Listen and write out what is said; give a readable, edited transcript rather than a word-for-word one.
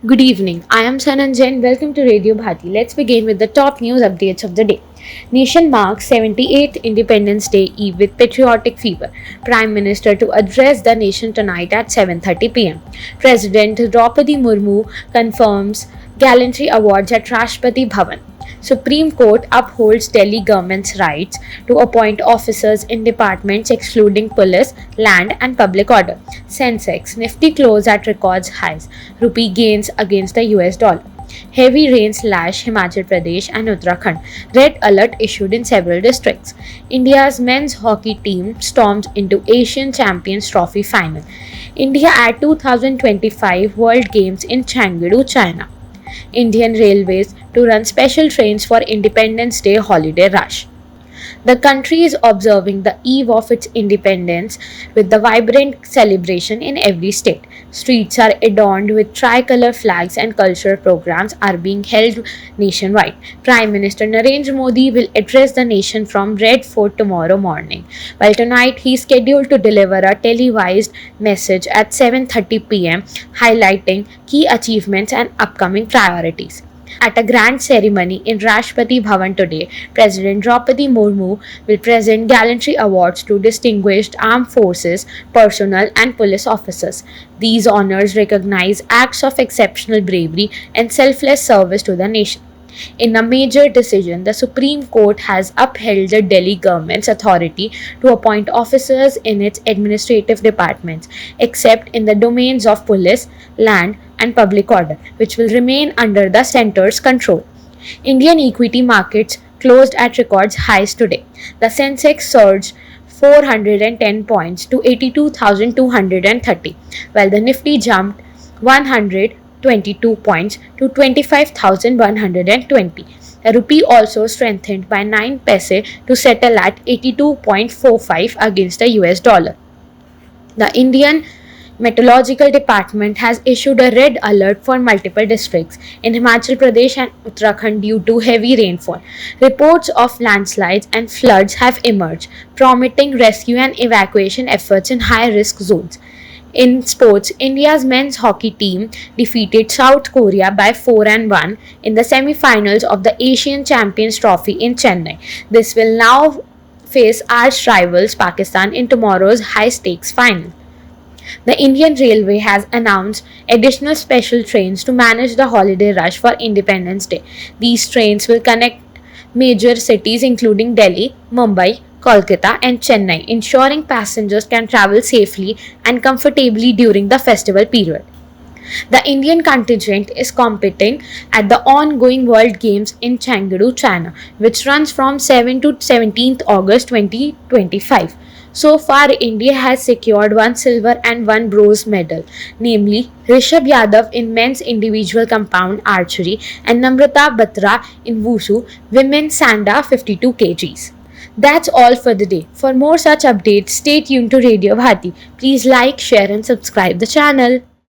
Good evening. I am Sanan Jain. Welcome to Radio Bharati. Let's begin with the top news updates of the day. Nation marks 78th Independence Day Eve with patriotic fever. Prime Minister to address the nation tonight at 7:30 p.m. President Draupadi Murmu confirms gallantry awards at Rashtrapati Bhavan. Supreme Court upholds Delhi government's rights to appoint officers in departments excluding police, land and public order. Sensex Nifty close at records highs. Rupee gains against the US dollar. Heavy rains lash Himachal Pradesh and Uttarakhand. Red alert issued in several districts. India's men's hockey team storms into Asian Champions Trophy final. India at 2025 World Games in Chengdu, China. Indian Railways to run special trains for Independence Day holiday rush. The country is observing the eve of its independence with the vibrant celebration in every state. Streets are adorned with tricolor flags and cultural programs are being held nationwide. Prime Minister Narendra Modi will address the nation from Red Fort tomorrow morning, while tonight he is scheduled to deliver a televised message at 7:30 p.m. highlighting key achievements and upcoming priorities. At a grand ceremony in Rashtrapati Bhavan today, President Draupadi Murmu will present gallantry awards to distinguished armed forces, personnel, and police officers. These honors recognize acts of exceptional bravery and selfless service to the nation. In a major decision, the Supreme Court has upheld the Delhi government's authority to appoint officers in its administrative departments, except in the domains of police, land, and public order, which will remain under the centre's control. Indian equity markets closed at records highs today. The Sensex surged 410 points to 82,230, while the Nifty jumped 122 points to 25,120. The rupee also strengthened by 9 paise to settle at 82.45 against the US dollar. The Indian Meteorological Department has issued a red alert for multiple districts in Himachal Pradesh and Uttarakhand due to heavy rainfall. Reports of landslides and floods have emerged, prompting rescue and evacuation efforts in high-risk zones. In sports, India's men's hockey team defeated South Korea by 4-1 in the semi-finals of the Asian Champions Trophy in Chennai. This will now face arch rivals Pakistan in tomorrow's high-stakes final. The Indian Railway has announced additional special trains to manage the holiday rush for Independence Day. These trains will connect major cities including Delhi, Mumbai, Kolkata, and Chennai, ensuring passengers can travel safely and comfortably during the festival period. The Indian contingent is competing at the ongoing World Games in Chengdu, China, which runs from 7 to 17th August 2025. So far, India has secured 1 silver and 1 bronze medal, namely Rishabh Yadav in men's individual compound archery and Namrata Batra in Wushu women's Sanda 52 kgs. That's all for the day. For more such updates, stay tuned to Radio Bharati. Please like, share and subscribe the channel.